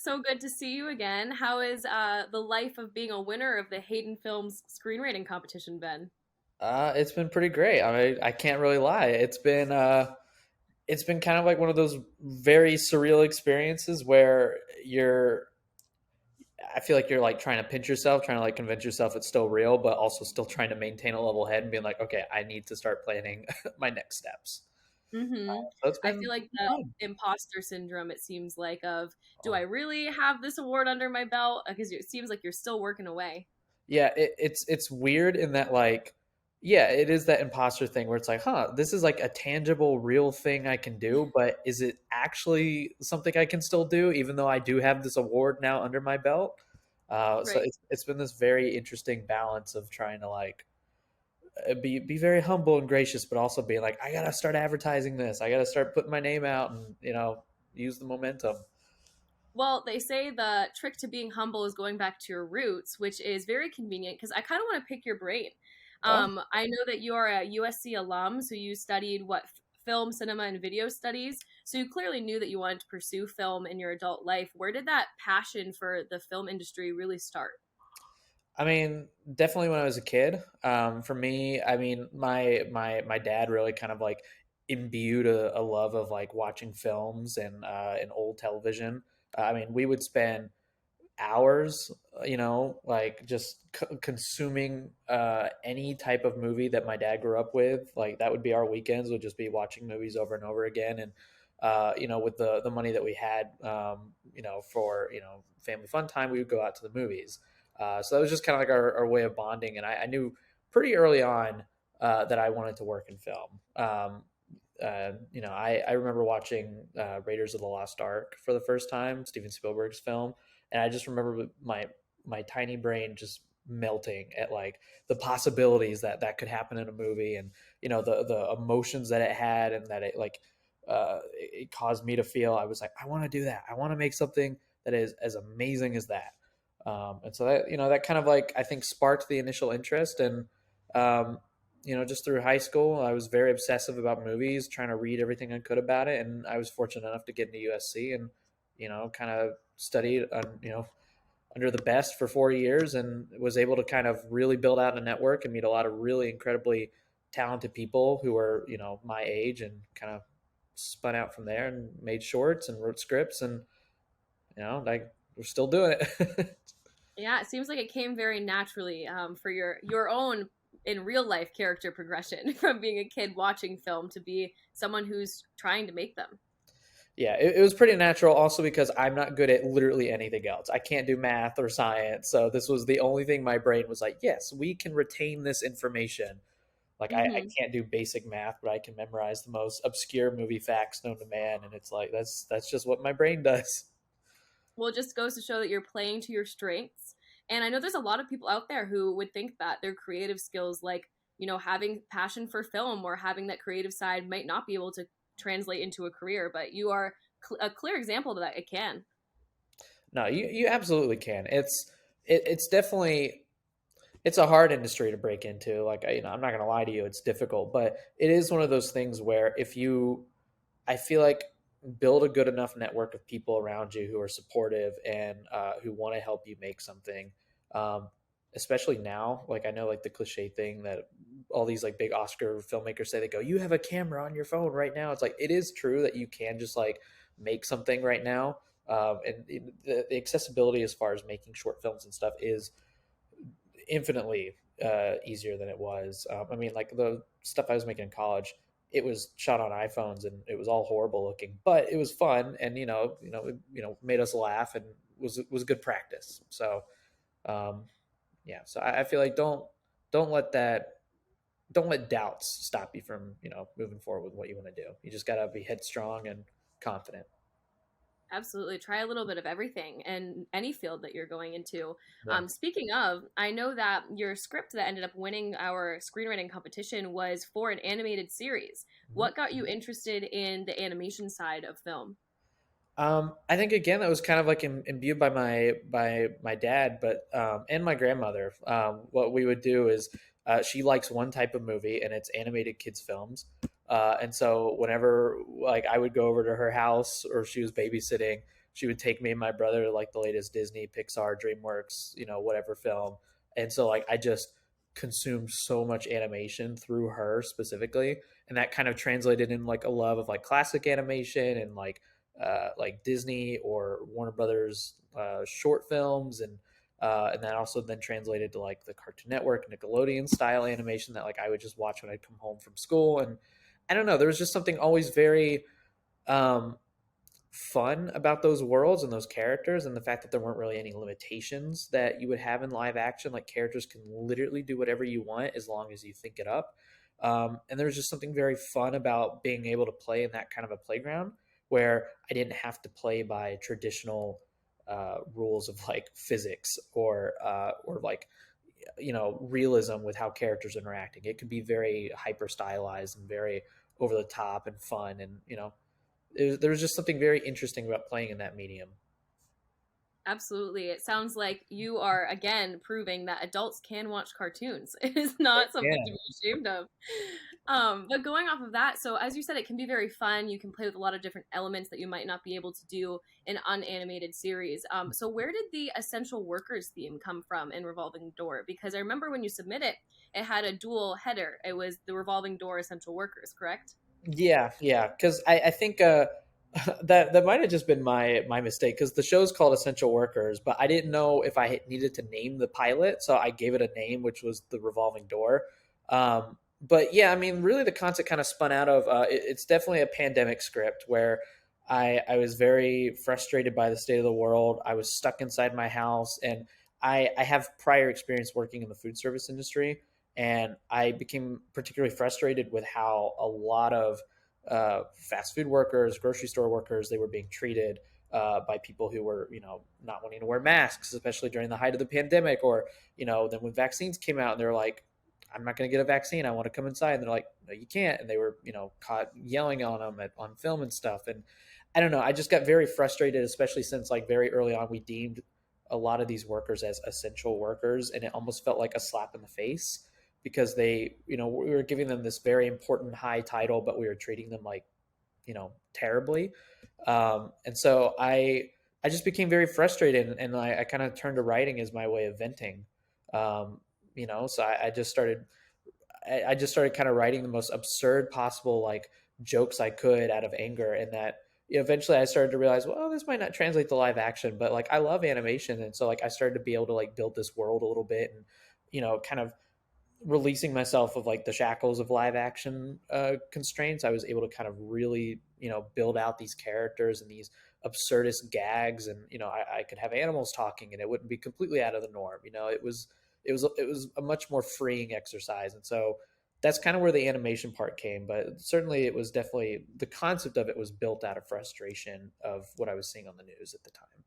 it's so good to see you again. How is the life of being a winner of the Haydenfilms screenwriting competition been? It's been pretty great. I mean, I can't really lie. It's been kind of like one of those very surreal experiences where I feel like you're like trying to pinch yourself, trying to like convince yourself it's still real, but also still trying to maintain a level head and being like, okay, I need to start planning my next steps. Mm-hmm. So it's I feel like been the fun. imposter syndrome, it seems like, of do I Oh. really have this award under my belt? Because it seems like you're still working away. Yeah, it's weird in that like yeah, it is that imposter thing where it's like, huh, this is like a tangible, real thing I can do, but is it actually something I can still do, even though I do have this award now under my belt? So Right. it's been this very interesting balance of trying to like be very humble and gracious, but also be like, I gotta start advertising this, I gotta start putting my name out, and use the momentum. Well, they say the trick to being humble is going back to your roots, which is very convenient because I kind of want to pick your brain. Oh, I know that you are a USC alum, so you studied what film, cinema, and video studies. So you clearly knew that you wanted to pursue film in your adult life. Where did that passion for the film industry really start? I mean, definitely when I was a kid. For me, I mean, my dad really kind of like imbued a love of like watching films and old television. I mean, we would spend hours, like just consuming any type of movie that my dad grew up with. Like that would be our weekends. Would just be watching movies over and over again. And with the money that we had, for family fun time, we would go out to the movies. So that was just kind of like our way of bonding. And I knew pretty early on that I wanted to work in film. I remember watching Raiders of the Lost Ark for the first time, Steven Spielberg's film, and I just remember my tiny brain just melting at like the possibilities that could happen in a movie, and the emotions that it had, and that it caused me to feel. I was like, I want to do that. I want to make something that is as amazing as that. And so that kind of like I think sparked the initial interest. And um, just through high school, I was very obsessive about movies, trying to read everything I could about it. And I was fortunate enough to get into USC and, kind of studied, under the best for 4 years, and was able to kind of really build out a network and meet a lot of really incredibly talented people who are, my age, and kind of spun out from there and made shorts and wrote scripts. And, like we're still doing it. Yeah, it seems like it came very naturally for your own in real life character progression from being a kid watching film to be someone who's trying to make them. Yeah, it was pretty natural also because I'm not good at literally anything else. I can't do math or science. So this was the only thing my brain was like, yes, we can retain this information. Like I Hmm. can't do basic math, but I can memorize the most obscure movie facts known to man. And it's like that's just what my brain does. Well, it just goes to show that you're playing to your strengths. And I know there's a lot of people out there who would think that their creative skills, like, having passion for film or having that creative side, might not be able to translate into a career, but you are a clear example that it can. No, you absolutely can. It's definitely it's a hard industry to break into. Like I'm not gonna lie to you, it's difficult, but it is one of those things where if you I feel like build a good enough network of people around you who are supportive and who want to help you make something. Um, Especially now, like I know, like the cliche thing that all these like big Oscar filmmakers say, they go, "You have a camera on your phone right now." It's like it is true that you can just like make something right now, and the accessibility as far as making short films and stuff is infinitely easier than it was. I mean, like the stuff I was making in college, it was shot on iPhones and it was all horrible looking, but it was fun, and made us laugh, and was good practice. So um, yeah, so I feel like don't let that don't let doubts stop you from moving forward with what you want to do. You just gotta be headstrong and confident. Absolutely. Try a little bit of everything in any field that you're going into. Yeah. Speaking of, I know that your script that ended up winning our screenwriting competition was for an animated series. Mhm. What got you interested in the animation side of film? I think again that was kind of like imbued by my dad, but and my grandmother. What we would do is she likes one type of movie, and it's animated kids films. And so whenever like I would go over to her house or she was babysitting, she would take me and my brother to like the latest Disney, Pixar, DreamWorks, whatever film. And so like I just consumed so much animation through her specifically, and that kind of translated in like a love of like classic animation and like Disney or Warner Brothers short films, and that also then translated to like the Cartoon Network, Nickelodeon style animation that like I would just watch when I'd come home from school. And I don't know, there was just something always very um, fun about those worlds and those characters, and the fact that there weren't really any limitations that you would have in live action. Like characters can literally do whatever you want as long as you think it up. And there's just something very fun about being able to play in that kind of a playground where I didn't have to play by traditional rules of like physics or like realism with how characters are interacting. It could be very hyper stylized and very over the top and fun, and there was just something very interesting about playing in that medium. Absolutely. It sounds like you are again proving that adults can watch cartoons. It is not something to Yeah. be ashamed of. But going off of that, so as you said, it can be very fun. You can play with a lot of different elements that you might not be able to do in unanimated series. So where did the essential workers theme come from in Revolving Door? Because I remember when you submit it, it had a dual header. It was the Revolving Door essential workers, correct? Yeah, because I think that might have just been my mistake, because the show's called Essential Workers, but I didn't know if I needed to name the pilot, so I gave it a name, which was the Revolving Door. But yeah, I mean, really, the concept kind of spun out of it's definitely a pandemic script where I was very frustrated by the state of the world. I was stuck inside my house, and I have prior experience working in the food service industry, and I became particularly frustrated with how a lot of fast food workers, grocery store workers, they were being treated by people who were, not wanting to wear masks, especially during the height of the pandemic, or then when vaccines came out, and they're like, "I'm not going to get a vaccine. I want to come inside." And they're like, "No, you can't." And they were, caught yelling on them on film and stuff. And I don't know. I just got very frustrated, especially since like very early on we deemed a lot of these workers as essential workers, and it almost felt like a slap in the face because they, we were giving them this very important high title, but we were treating them like, terribly. And so I just became very frustrated, and I kind of turned to writing as my way of venting. So I just started I just started kind of writing the most absurd possible like jokes I could out of anger, and that eventually I started to realize, well, this might not translate to live action, but like I love animation, and so like I started to be able to like build this world a little bit, and kind of releasing myself of like the shackles of live action constraints. I was able to kind of really build out these characters and these absurdist gags, and I could have animals talking and it wouldn't be completely out of the norm. It was a much more freeing exercise, and so that's kind of where the animation part came. But certainly it was definitely, the concept of it was built out of frustration of what I was seeing on the news at the time.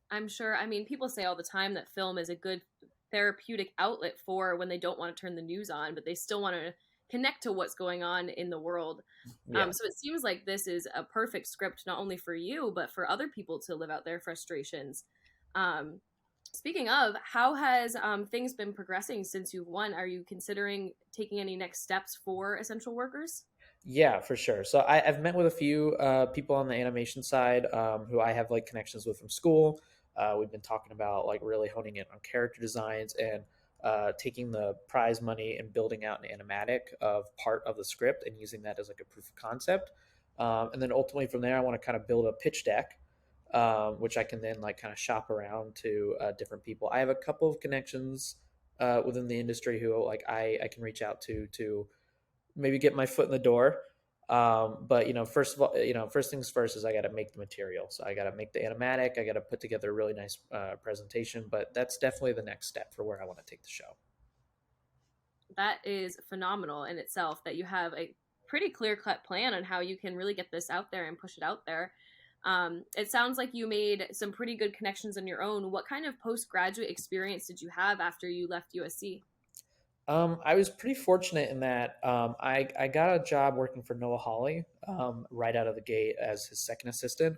I'm sure. I mean, people say all the time that film is a good therapeutic outlet for when they don't want to turn the news on, but they still want to connect to what's going on in the world. Yeah. So it seems like this is a perfect script, not only for you, but for other people to live out their frustrations. Um, Speaking of, how has things been progressing since you've won? Are you considering taking any next steps for essential workers? Yeah, for sure. So I've met with a few people on the animation side who I have like connections with from school. We've been talking about like really honing in on character designs and taking the prize money and building out an animatic of part of the script and using that as like a proof of concept. And then ultimately from there, I want to kind of build a pitch deck, which I can then like kind of shop around to different people. I have a couple of connections within the industry who like I can reach out to maybe get my foot in the door. But first of all, first things first is I got to make the material. So I got to make the animatic. I got to put together a really nice presentation. But that's definitely the next step for where I want to take the show. That is phenomenal in itself that you have a pretty clear cut plan on how you can really get this out there and push it out there. It sounds like you made some pretty good connections on your own. What kind of postgraduate experience did you have after you left USC? I was pretty fortunate in that I got a job working for Noah Hawley right out of the gate as his second assistant.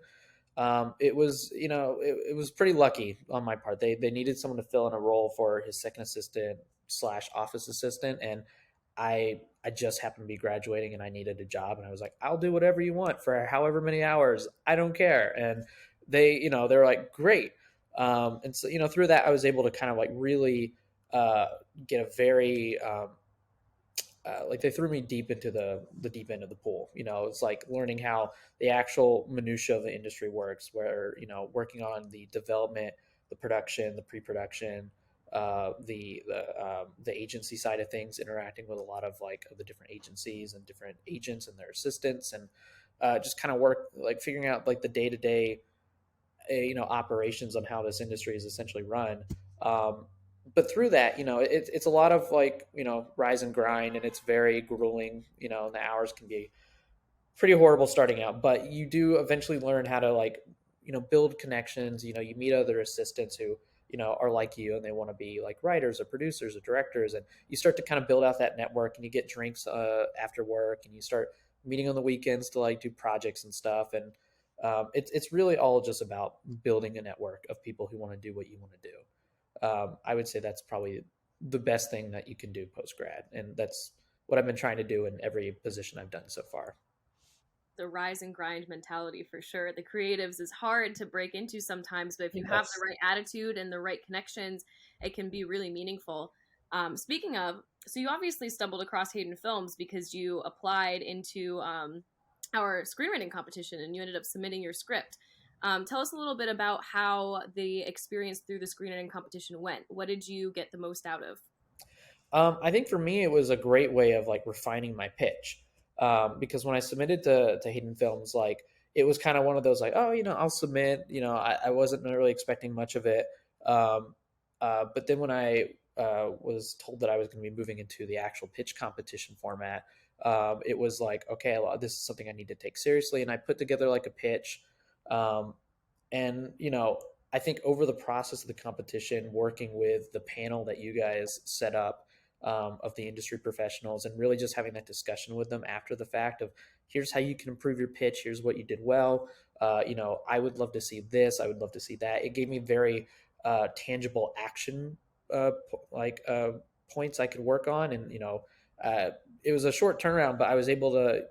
It was it was pretty lucky on my part. They needed someone to fill in a role for his second assistant slash office assistant, and I just happened to be graduating and I needed a job, and I was like, I'll do whatever you want for however many hours. I don't care. And they're like, great. And so, through that, I was able to kind of like really get a very, like they threw me deep into the deep end of the pool. It's like learning how the actual minutia of the industry works, where, working on the development, the production, the pre-production, the agency side of things, interacting with a lot of like the different agencies and different agents and their assistants, and just kind of work like figuring out like the day to day, operations on how this industry is essentially run. Um, but through that, it's a lot of like, rise and grind, and it's very grueling. And the hours can be pretty horrible starting out, but you do eventually learn how to like, build connections. You meet other assistants who, are like you, and they want to be like writers or producers or directors, and you start to kind of build out that network, and you get drinks after work, and you start meeting on the weekends to like do projects and stuff. And it's really all just about building a network of people who want to do what you want to do. I would say that's probably the best thing that you can do post grad, and that's what I've been trying to do in every position I've done so far. The rise and grind mentality for sure. The creatives is hard to break into sometimes, but if you have Yes. the right attitude and the right connections, it can be really meaningful. Speaking of, so you obviously stumbled across Haydenfilms because you applied into our screenwriting competition and you ended up submitting your script. Tell us a little bit about how the experience through the screenwriting competition went. What did you get the most out of? I think for me, it was a great way of like refining my pitch, because when I submitted to Haydenfilms, like it was kind of one of those like, oh, I'll submit. I wasn't really expecting much of it. Um, but then when I was told that I was going to be moving into the actual pitch competition format, it was like, okay, well, this is something I need to take seriously, and I put together like a pitch. Um, and I think over the process of the competition, working with the panel that you guys set up, of the industry professionals, and really just having that discussion with them after the fact of, here's how you can improve your pitch, here's what you did well, I would love to see this, I would love to see that. It gave me very tangible action, uh, like points I could work on. And uh, it was a short turnaround, but I was able to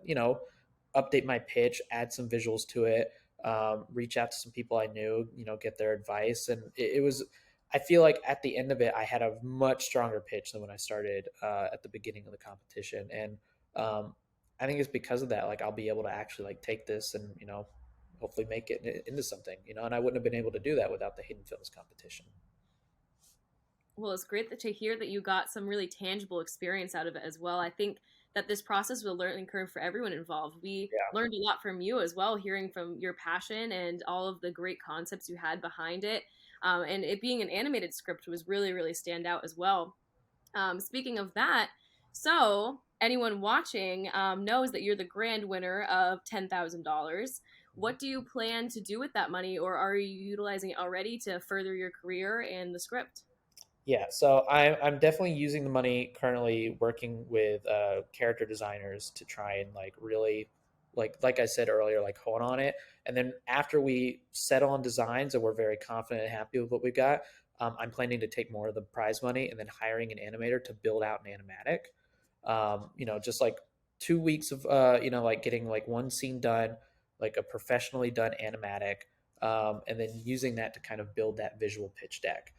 update my pitch, add some visuals to it, reach out to some people I knew, get their advice. And it was, I feel like at the end of it, I had a much stronger pitch than when I started at the beginning of the competition. And I think it's because of that, like I'll be able to actually like take this and, hopefully make it into something, and I wouldn't have been able to do that without the Hidden Films competition. Well, it's great to hear that you got some really tangible experience out of it as well. I think that this process was a learning curve for everyone involved. We Yeah. learned a lot from you as well, hearing from your passion and all of the great concepts you had behind it. And it being an animated script was really, really stand out as well. Speaking of that, so anyone watching knows that you're the grand winner of $10,000. What do you plan to do with that money, or are you utilizing it already to further your career and the script? Yeah, so I'm definitely using the money currently working with character designers to try and like really, like I said earlier, like hone on it. And then after we settle on designs and we're very confident and happy with what we got, I'm planning to take more of the prize money and then hiring an animator to build out an animatic. Just like 2 weeks of like getting like one scene done, like a professionally done animatic, and then using that to kind of build that visual pitch deck.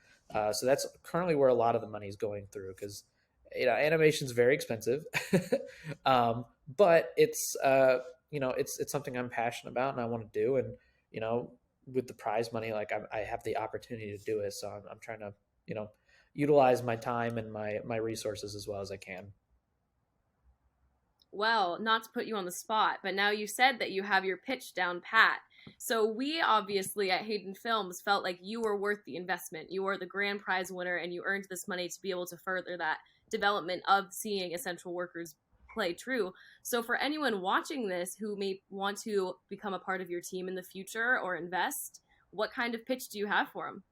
So that's currently where a lot of the money is going through, because animation is very expensive, but it's something I'm passionate about and I want to do. And you know, with the prize money, like I have the opportunity to do it, so I'm trying to utilize my time and my resources as well as I can. Well, not to put you on the spot, but now you said that you have your pitch down pat. So we obviously at Hayden Films felt like you were worth the investment. You were the grand prize winner and you earned this money to be able to further that development of seeing essential workers play true. So for anyone watching this who may want to become a part of your team in the future or invest, what kind of pitch do you have for them?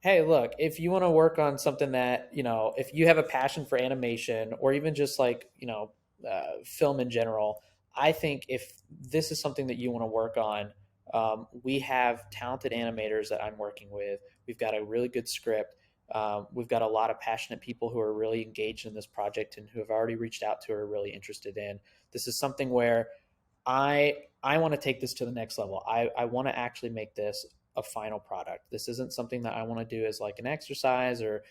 Hey, look, if you want to work on something that, if you have a passion for animation or even just like, film in general, I think if this is something that you want to work on, we have talented animators that I'm working with. We've got a really good script. We've got a lot of passionate people who are really engaged in this project and who have already reached out to, are really interested in. This is something where I want to take this to the next level. I want to actually make this a final product. This isn't something that I want to do as like an exercise or,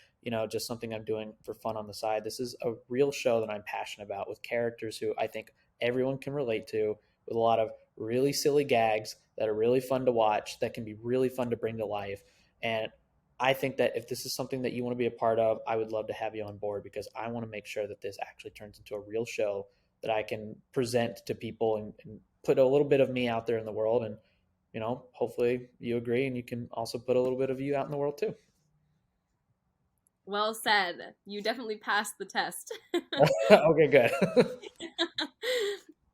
just something I'm doing for fun on the side. This is a real show that I'm passionate about with characters who I think everyone can relate to, with a lot of really silly gags that are really fun to watch, that can be really fun to bring to life. And I think that if this is something that you want to be a part of, I would love to have you on board, because I want to make sure that this actually turns into a real show that I can present to people, and put a little bit of me out there in the world. And, hopefully you agree, and you can also put a little bit of you out in the world too. Well said. You definitely passed the test. Okay, good.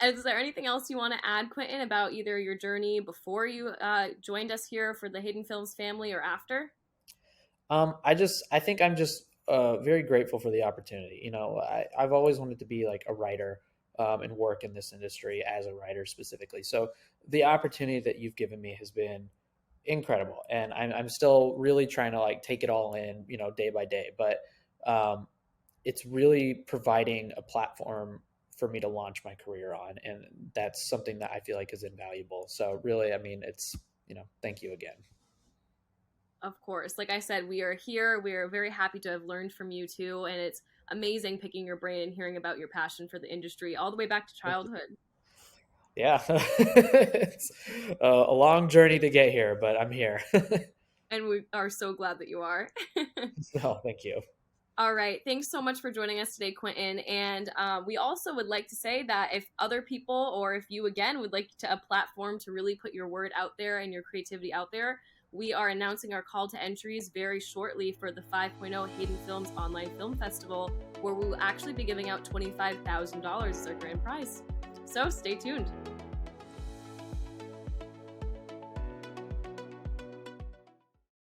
Is there anything else you want to add, Quinton, about either your journey before you joined us here for the Haydenfilms family, or after? I think I'm just very grateful for the opportunity. I've always wanted to be like a writer, and work in this industry as a writer specifically. So the opportunity that you've given me has been incredible, and I'm still really trying to like take it all in, day by day. But it's really providing a platform for me to launch my career on, and that's something that I feel like is invaluable. So really, I mean, it's thank you again. Of course. Like I said, we are here. We are very happy to have learned from you too. And it's amazing picking your brain and hearing about your passion for the industry all the way back to childhood. Yeah, it's a long journey to get here, but I'm here. And we are so glad that you are. Oh, thank you. All right. Thanks so much for joining us today, Quinton. And we also would like to say that if other people, or if you again would like a platform to really put your word out there and your creativity out there, we are announcing our call to entries very shortly for the 5.0 Haydenfilms Online Film Festival, where we will actually be giving out $25,000 as our grand prize. So stay tuned.